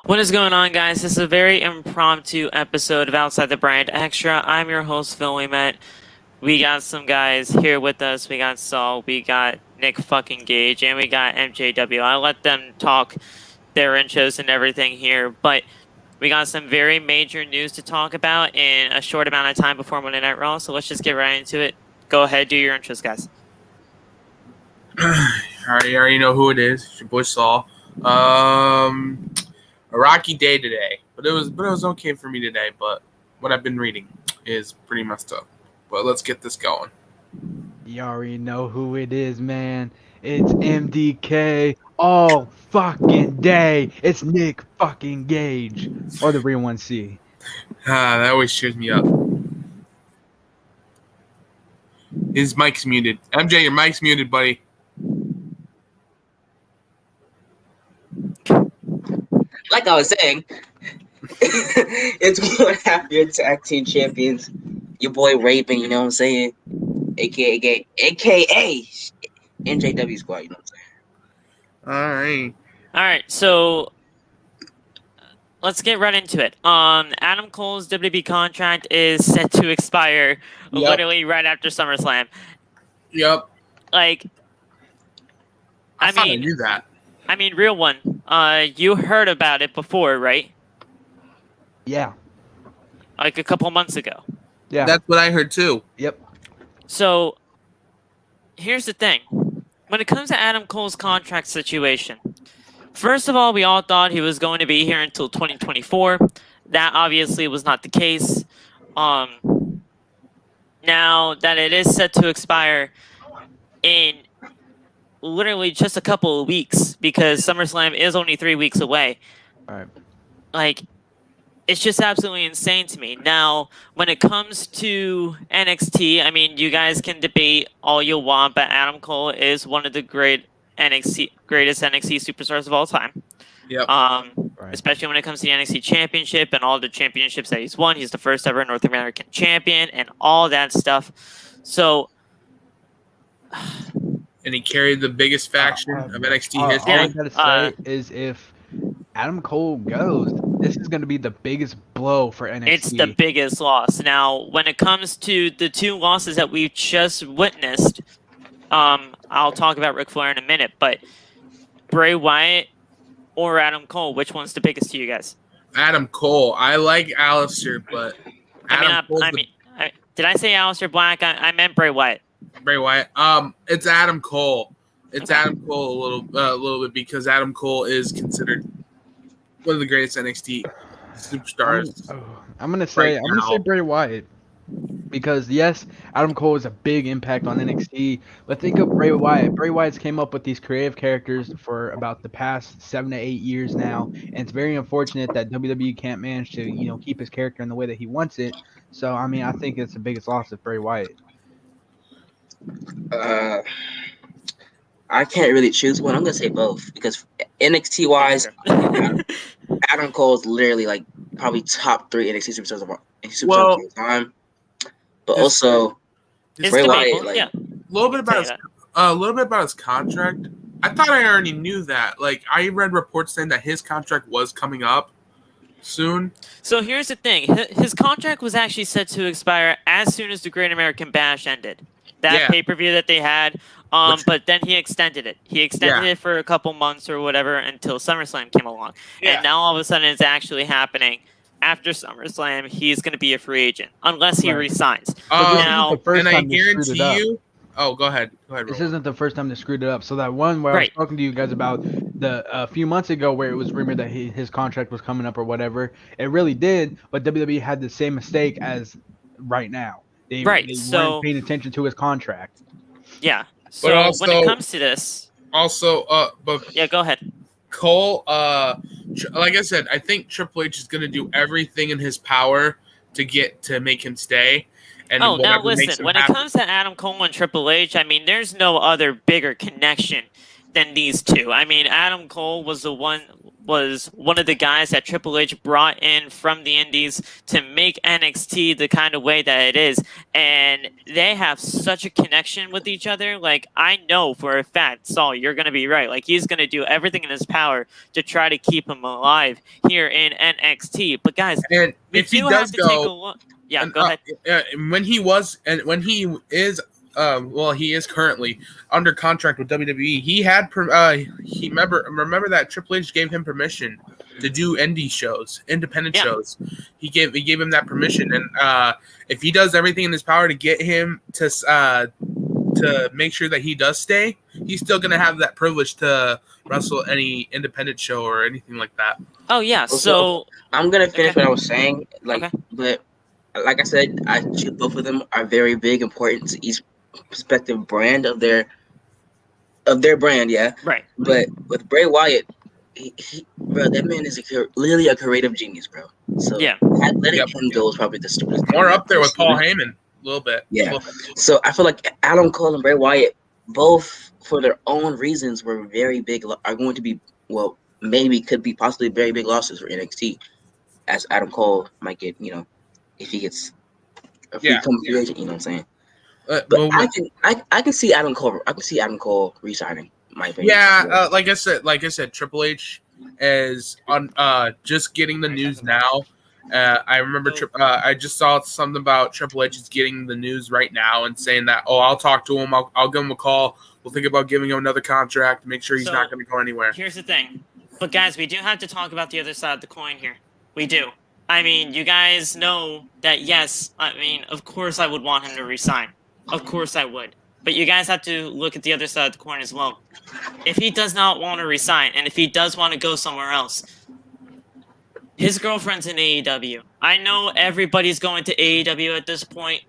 What is going on, guys? This is a very impromptu episode of Outside the Brand Extra. I'm your host, Phil Weemet. We got some guys here with us. We got Saul, we got Nick fucking Gage, and we got MJW. I'll let them talk their intros and everything here, but we got some very major news to talk about in a short amount of time before Monday Night Raw, so let's just get right into it. Go ahead, do your intros, guys. You already know who it is. It's your boy Saul. A rocky day today, but it was okay for me today. But what I've been reading is pretty messed up. But let's get this going. You already know who it is, man. It's MDK all fucking day. It's Nick fucking Gage, or the real 1C. That always cheers me up. His mic's muted. MJ, your mic's muted, buddy. Like I was saying, it's 1.5 year tag team champions. Your boy Raven, you know what I'm saying? AKA NJW squad, you know what I'm saying? All All right, so let's get right into it. Adam Cole's WWE contract is set to expire literally right after SummerSlam. Yep. Like, I thought I knew that. I mean, real one. You heard about it before, right? Yeah. Like a couple months ago. Yeah. That's what I heard too. Yep. So, here's the thing. When it comes to Adam Cole's contract situation, first of all, we all thought he was going to be here until 2024. That obviously was not the case. Now that it is set to expire in literally just a couple of weeks, because SummerSlam is only 3 weeks away. All right. Like, it's just absolutely insane to me. Now, when it comes to NXT, I mean, you guys can debate all you want, but Adam Cole is one of the greatest NXT superstars of all time. Yep. Right. Especially when it comes to the NXT Championship and all the championships that he's won. He's the first ever North American champion and all that stuff. So, And he carried the biggest faction of NXT history. All I gotta say is, if Adam Cole goes, this is going to be the biggest blow for NXT. it's the biggest loss. Now, when it comes to the two losses that we've just witnessed, I'll talk about Ric FLair in a minute, but Bray Wyatt or Adam Cole, which one's the biggest to you guys? Adam Cole. I like Aleister, but Did I say Aleister Black? I meant Bray Wyatt. Bray Wyatt. It's Adam Cole. It's Adam Cole a little bit, because Adam Cole is considered one of the greatest NXT superstars. I'm gonna say now. Bray Wyatt, because yes, Adam Cole is a big impact on NXT, but think of Bray Wyatt. Bray Wyatt's came up with these creative characters for about the past 7 to 8 years now, and it's very unfortunate that WWE can't manage to keep his character in the way that he wants it. So I mean, I think it's the biggest loss of Bray Wyatt. I can't really choose one. I'm gonna say both, because NXT wise, Adam Cole is literally like probably top 3 NXT superstars of all time. But also, Bray Wyatt, like, yeah. A little bit about his contract. I thought I already knew that. Like, I read reports saying that his contract was coming up soon. So here's the thing. His contract was actually set to expire as soon as the Great American Bash ended. That pay-per-view that they had. But then he extended it. He extended it for a couple months or whatever until SummerSlam came along. Yeah. And now all of a sudden it's actually happening. After SummerSlam, he's going to be a free agent unless he resigns. Now, and I guarantee you. Oh, go ahead. This isn't the first time they screwed it up. So that one where I was talking to you guys about a few months ago, where it was rumored that his contract was coming up or whatever, it really did. But WWE had the same mistake as right now. They weren't paying attention to his contract. Yeah. So also, when it comes to this, yeah, go ahead. Cole, like I said, I think Triple H is going to do everything in his power to make him stay. And now listen, when it comes to Adam Cole and Triple H, I mean, there's no other bigger connection than these two. I mean, Adam Cole was the one. was one of the guys that Triple H brought in from the Indies to make NXT the kind of way that it is. And they have such a connection with each other. Like, I know for a fact, Saul, you're going to be right. Like, he's going to do everything in his power to try to keep him alive here in NXT. But, guys, And if he does take a go, look. Yeah, go ahead. when he is well, he is currently under contract with WWE. He had remember that Triple H gave him permission to do independent shows. He gave him that permission, and if he does everything in his power to get him to make sure that he does stay, he's still going to have that privilege to wrestle any independent show or anything like that. Oh yeah, so I'm gonna finish what I was saying. Okay. But like I said, I think both of them are very big, important to each respective brand of their brand, yeah. Right. But with Bray Wyatt, bro, that man is literally a creative genius, bro. So yeah, letting him go is probably the stupidest thing. More up there with Paul Heyman, a little bit. Yeah. So I feel like Adam Cole and Bray Wyatt, both for their own reasons, are going to be, well, maybe could be possibly very big losses for NXT, as Adam Cole might get, if he gets a free agent, you know what I'm saying? But I can see Adam Cole. I can see Adam Cole re-signing. My opinion. Yeah, like I said, Triple H is on just getting the news now. I remember I just saw something about Triple H is getting the news right now and saying that, I'll talk to him. I'll give him a call. We'll think about giving him another contract. Make sure he's not going to go anywhere. Here's the thing, but guys, we do have to talk about the other side of the coin here. We do. I mean, you guys know that. Yes, I mean, of course, I would want him to resign. Of course I would. But you guys have to look at the other side of the coin as well. If he does not want to resign, and if he does want to go somewhere else, his girlfriend's in AEW. I know everybody's going to AEW at this point,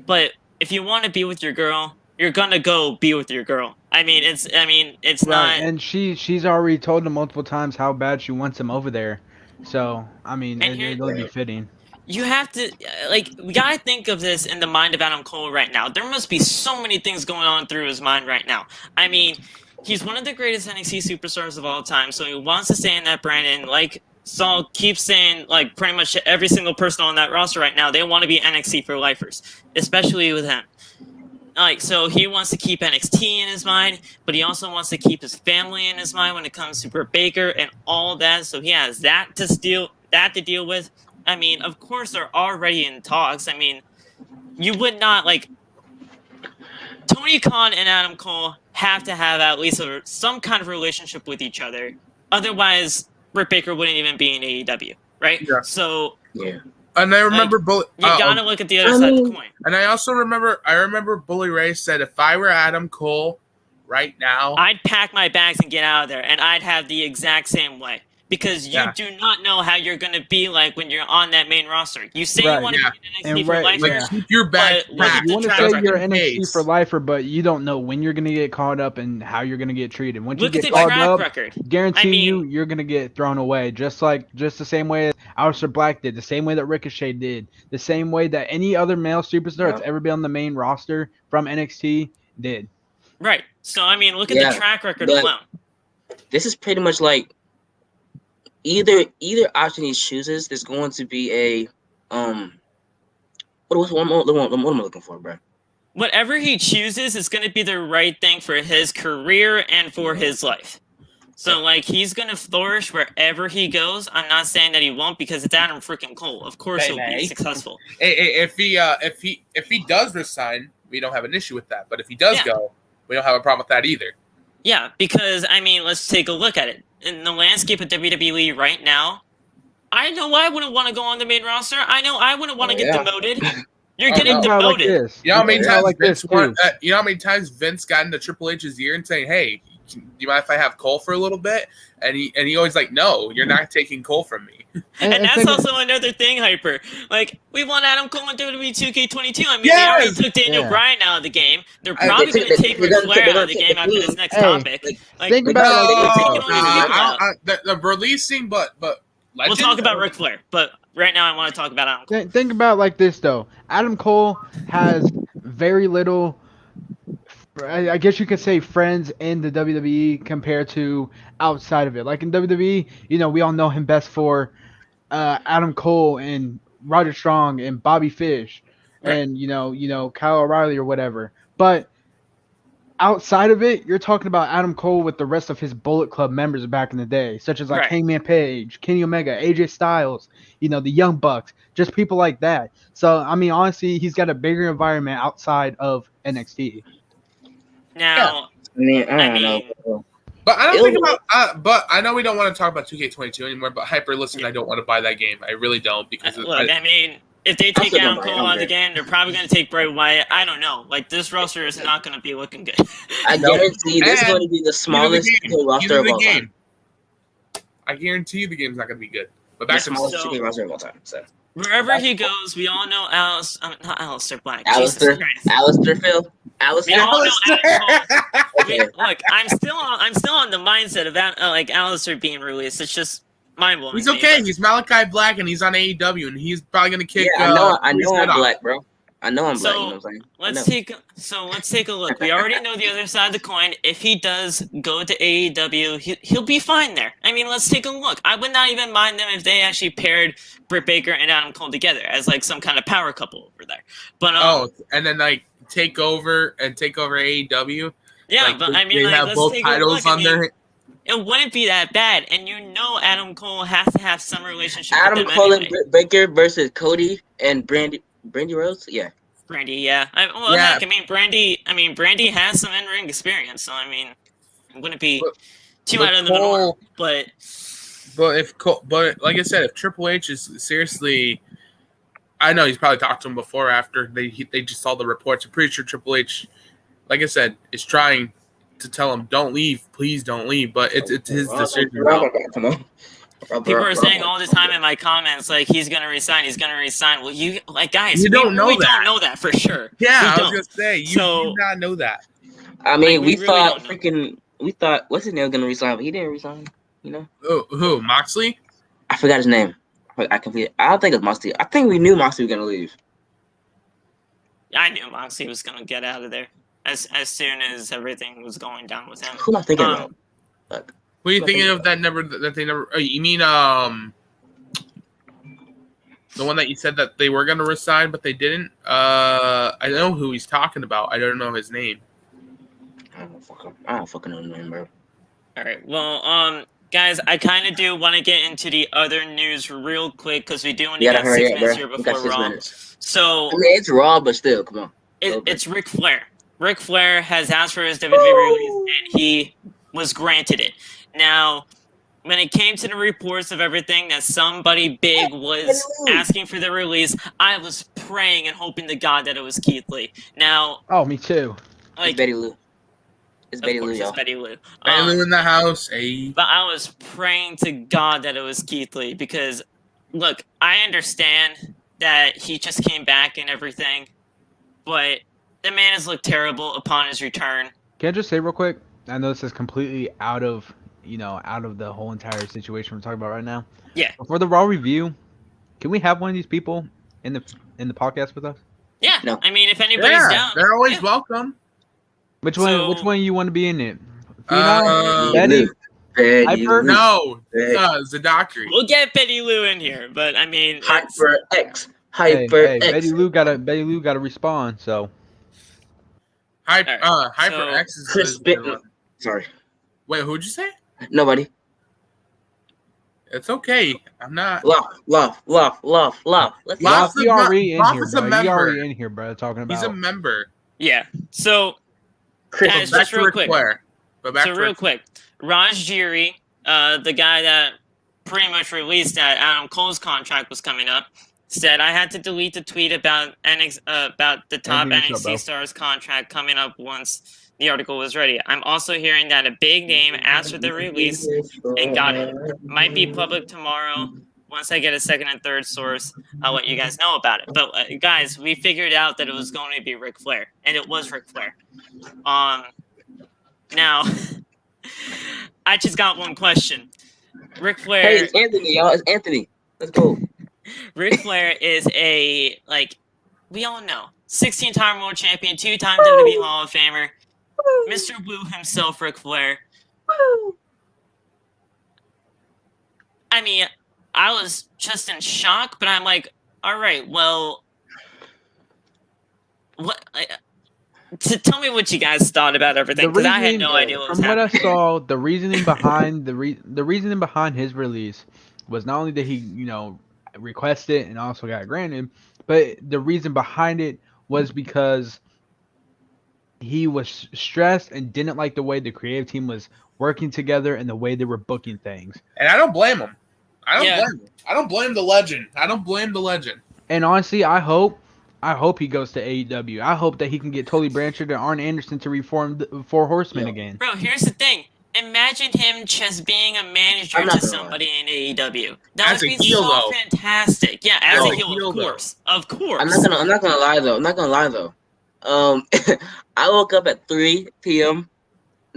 but if you want to be with your girl, you're gonna go be with your girl. It's right, not. And she's already told him multiple times how bad she wants him over there. So it'll be fitting. You have to, we gotta think of this in the mind of Adam Cole right now. There must be so many things going on through his mind right now. I mean, he's one of the greatest NXT superstars of all time, so he wants to stay in that brand. And like Saul keeps saying, like pretty much every single person on that roster right now, they want to be NXT for lifers, especially with him. So he wants to keep NXT in his mind, but he also wants to keep his family in his mind when it comes to Britt Baker and all that. So he has that to deal with. I mean, of course, they're already in talks. I mean, you would not, Tony Khan and Adam Cole have to have at least some kind of relationship with each other. Otherwise, Britt Baker wouldn't even be in AEW, right? Yeah. So, yeah. And I remember you gotta look at the other side of the coin. And I also remember Bully Ray said, if I were Adam Cole right now, I'd pack my bags and get out of there, and I'd have the exact same way. Because you do not know how you're going to be like when you're on that main roster. You say you want to be an NXT for lifer. Keep your back. You want to say you're an NXT for lifer, but you don't know when you're going to get caught up and how you're going to get treated. Once you get caught up, guarantee you're going to get thrown away. Just the same way Aleister Black did, the same way that Ricochet did, the same way that any other male superstar that's ever been on the main roster from NXT did. Right. So, look at the track record alone. This is pretty much like either option he chooses, there's going to be a what am I looking for, bro? Whatever he chooses is going to be the right thing for his career and for his life. So he's going to flourish wherever he goes. I'm not saying that he won't because it's Adam freaking Cole. Of course he'll be successful. If he does resign, we don't have an issue with that. But if he does go, we don't have a problem with that either. Yeah, because let's take a look at it. In the landscape of WWE right now, I know I wouldn't want to go on the main roster. I know I wouldn't want to get demoted. You're getting demoted. You know how many times Vince got into Triple H's ear and saying, "Hey, do you mind if I have Cole for a little bit?" And he always no, you're not taking Cole from me. And that's also another thing, Hyper. We want Adam Cole in WWE 2K22. They already took Daniel Bryan out of the game. They're probably going to take Ric Flair out of the game after this next topic. Think about the releasing, but we'll talk about Ric Flair. But right now, I want to talk about Adam Cole. Think about it like this, though. Adam Cole has very little I guess you could say friends in the WWE compared to outside of it. Like in WWE, we all know him best for Adam Cole and Roger Strong and Bobby Fish Right. and Kyle O'Reilly or whatever. But outside of it, you're talking about Adam Cole with the rest of his Bullet Club members back in the day, such as like Right. Hangman Page, Kenny Omega, AJ Styles, the Young Bucks, just people like that. So I mean, honestly, he's got a bigger environment outside of NXT. Now, I don't know. But I don't think about. But I know we don't want to talk about 2K22 anymore. But Hyper, listen, I don't want to buy that game. I really don't because look, I mean, if they take Adam Cole out of the game, they're probably going to take Bray Wyatt. I don't know. Like, this roster is not going to be looking good. I guarantee this is going to be the smallest roster of all time. I guarantee you the game's not going to be good. But back to smallest roster of all time. So wherever he goes, we all know not Aleister Black. Alistair Phil. We all know Adam Cole. Look, I'm still on the mindset of like Aleister being released. It's just mind-blowing. He's okay. He's Malachi Black, and he's on AEW, and he's probably gonna kick. Yeah, I know I'm black, bro. I know I'm black. You know what I'm saying? Let's take a look. We already know the other side of the coin. If he does go to AEW, he'll be fine there. I mean, let's take a look. I would not even mind them if they actually paired Britt Baker and Adam Cole together as like some kind of power couple over there. But and then like take over AEW. Yeah, like, but I mean, they like, have let's both take titles a look. under. It wouldn't be that bad, and Adam Cole has to have some relationship with Adam them Cole anyway. and Britt Baker versus Cody and Brandy Rose. Yeah. Brandy, yeah. Heck, Brandy has some in-ring experience, so I mean, it wouldn't be too out of the norm. But like I said, if Triple H is seriously, I know he's probably talked to him before. After they just saw the reports, I'm pretty sure Triple H, like I said, is trying to tell him, "Don't leave, please don't leave." But it's his decision. Come on. People are saying all the time in my comments, like, he's going to resign. Well, you, like, guys, you don't know we that. don't know that for sure. Yeah, I was going to say, you do not know that. I mean, like, we thought, what's his name going to resign, but he didn't resign, Who, Moxley? I forgot his name. I don't think it's Moxley. I think we knew Moxley was going to leave. I knew Moxley was going to get out of there as soon as everything was going down with him. Who am I thinking about? Look. Who are you thinking of that they never? Oh, you mean the one that you said that they were going to resign, but they didn't? I know who he's talking about. I don't know his name. I don't fucking know his name, bro. All right. Well, guys, I kind of do want to get into the other news real quick because we do want to get 6 minutes here before Raw. So I mean, it's Raw, but still, come on. It's Ric Flair. Ric Flair has asked for his WWE release, and he was granted it. Now, when it came to the reports of everything that somebody big was asking for the release, I was praying and hoping to God that it was Keith Lee. Now, me too. Like, It's Betty Lou. It's Betty Lou, y'all. It's Betty Lou. Betty Lou in the house. But I was praying to God that it was Keith Lee because, look, I understand that he just came back and everything, but the man has looked terrible upon his return. Can I just say real quick? I know this is completely out of the whole entire situation we're talking about right now. Yeah. For the Raw review, can we have one of these people in the podcast with us? Yeah. No. I mean, if anybody's down, they're always welcome. Which one you want to be in it? Betty? Hyper? No, Zadakri. We'll get Betty Lou in here, but I mean, Hyper X. Hey, Betty Lou gotta respond. So. Hyper X is Chris Sorry. Wait, who'd you say? Nobody. It's okay. I'm not. Love. Let's Love, you already in here, is bro. a member. You already in here, bro. Talking about. He's a member. Yeah. So, Chris, guys, Back just to real Ric quick. Flair. Real quick, Raj Giri, the guy that pretty much released that Adam Cole's contract was coming up, said I had to delete the tweet about about the top NXT stars contract coming up once the article was ready. I'm also hearing that a big name asked for the release and got it. Might be public tomorrow. Once I get a second and third source, I'll let you guys know about it. But guys, we figured out that it was going to be Ric Flair, and it was Ric Flair. Now, I just got one question. Ric Flair. Hey, it's Anthony, y'all. It's Anthony. Let's go. Ric Flair is we all know, 16-time world champion, 2-time WWE Hall of Famer. Mr. Woo himself, Ric Flair. I mean, I was just in shock, but I'm like, all right, well, what? Tell me what you guys thought about everything, because I had no idea what was From what happening. I saw, the reasoning behind the reasoning behind his release was not only that he, requested it and also got granted, but the reason behind it was because he was stressed and didn't like the way the creative team was working together and the way they were booking things. And I don't blame him. I don't blame the legend. And honestly, I hope he goes to AEW. I hope that he can get Tully Blanchard and Arn Anderson to reform the Four Horsemen again. Bro, here's the thing. Imagine him just being a manager to somebody in AEW. That would be so fantastic. Yeah, as a heel, of course. Of course. I'm not gonna lie though. I woke up at 3 p.m.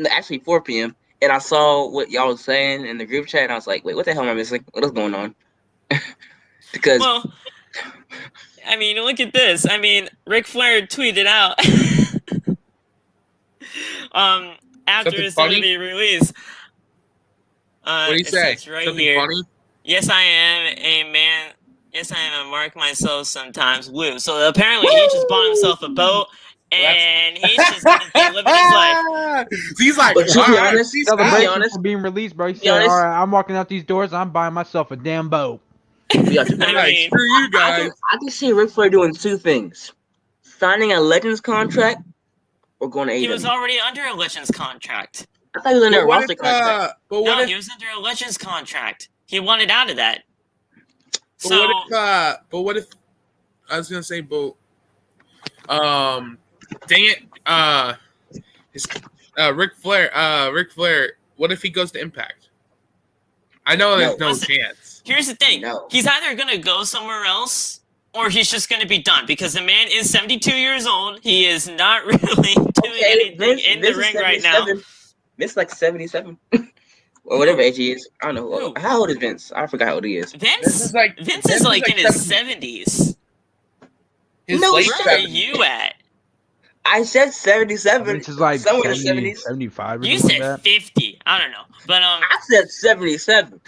Actually 4 p.m. and I saw what y'all was saying in the group chat, and I was like, wait, what the hell am I missing? What is going on? Because well, I mean, look at this. I mean, Ric Flair tweeted out after his WWE release. What do you say? Right Something here. funny? Yes, I am a man. Yes, I am a mark myself sometimes. Woo. So apparently he just bought himself a boat. And he's just gonna be living his life. He's like, but to be honest, for being released, bro. He said, all right, I'm walking out these doors. I'm buying myself a damn boat. I mean, screw you guys. I can see Ric Flair doing two things: signing a Legends contract or going to AEW. He was already under a Legends contract. I thought he was under a roster contract. He was under a Legends contract. He wanted out of that. But what if I was gonna say, dang it, Ric Flair, what if he goes to Impact? I know there's no chance. Here's the thing. He's either going to go somewhere else or he's just going to be done because the man is 72 years old. He is not really doing anything in the ring right now. Vince like 77. Or whatever age he is. I don't know. How old is Vince? I forgot how old he is. Vince is like in his 70s. Where are you at? I said 77. Vince is like somewhere 70, in the 70s. 75 or you something said like that. 50. I don't know. But I said 77.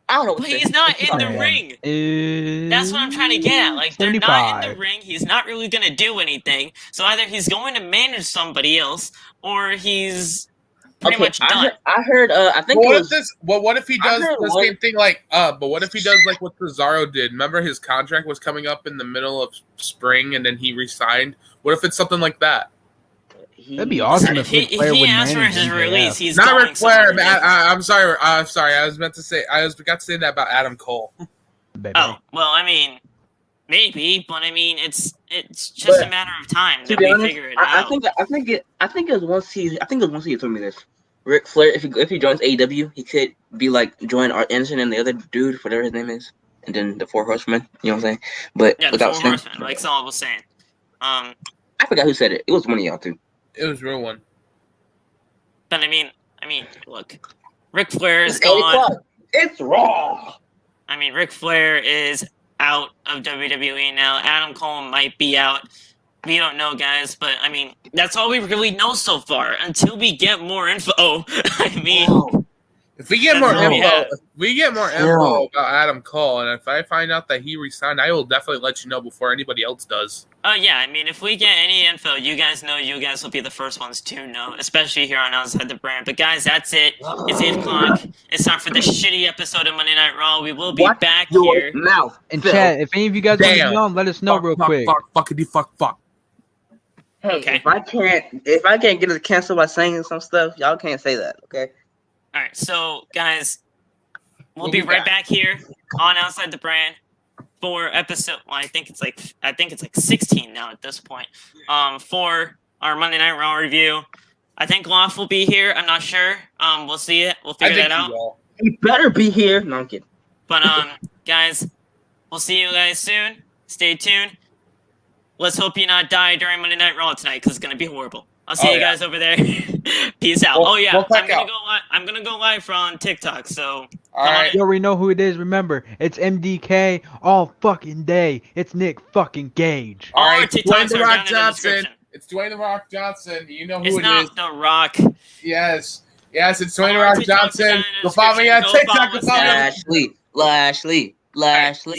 I don't know. But he's not in the ring. That's what I'm trying to get at. Like, they're not in the ring. He's not really going to do anything. So either he's going to manage somebody else or he's pretty much done. I heard. I think. What if he does the same thing? But what if he does like what Cesaro did? Remember, his contract was coming up in the middle of spring, and then he resigned. What if it's something like that? That'd be awesome if Ric Flair would manage his release. He's not Ric Flair. I'm sorry. I was meant to say. Got to say that about Adam Cole. Oh well, I mean, maybe, but I mean, it's just a matter of time that we figure it out. I think it was once he told me this. Ric Flair, if he joins AEW, he could be like join Arn Anderson and the other dude, whatever his name is, and then the Four Horsemen. You know what I'm saying? But yeah, without the Four Horsemen, like Saul was saying. I forgot who said it. It was one of y'all too. It was real one. But I mean, look, Ric Flair is gone. It's Raw. I mean, Ric Flair is out of WWE now. Adam Cole might be out. We don't know, guys, but I mean, that's all we really know so far. Until we get more info, I mean, if we get more info about Adam Cole, and if I find out that he resigned, I will definitely let you know before anybody else does. Oh yeah, I mean, if we get any info, you guys will be the first ones to know, especially here on Outside the Brand. But guys, that's it. It's 8 o'clock. It's time for the shitty episode of Monday Night Raw. We will be back here. And chat, if any of you guys want to be on, let us know real quick. Fuck. Hey, okay. if I can't get it canceled by saying some stuff, y'all can't say that, okay? All right, so guys, we'll be right back here on Outside the Brand for episode. Well, I think it's like 16 now at this point. For our Monday Night Raw review, I think Loft will be here. I'm not sure. We'll see it. We'll figure that out. You better be here. No, I'm kidding. But guys, we'll see you guys soon. Stay tuned. Let's hope you not die during Monday Night Raw tonight because it's gonna be horrible. I'll see you guys over there. Peace out. I'm gonna go live on TikTok. So all right, you already know who it is. Remember, it's MDK all fucking day. It's Nick fucking Gage. All right, TikToks are down in the description. It's Dwayne The Rock Johnson. You know who It's it not is. The Rock. Yes, it's Dwayne The Our Rock TikTok's Johnson. down in the Go follow me description. on Go TikTok. follow Go us follow me there. on Lashley.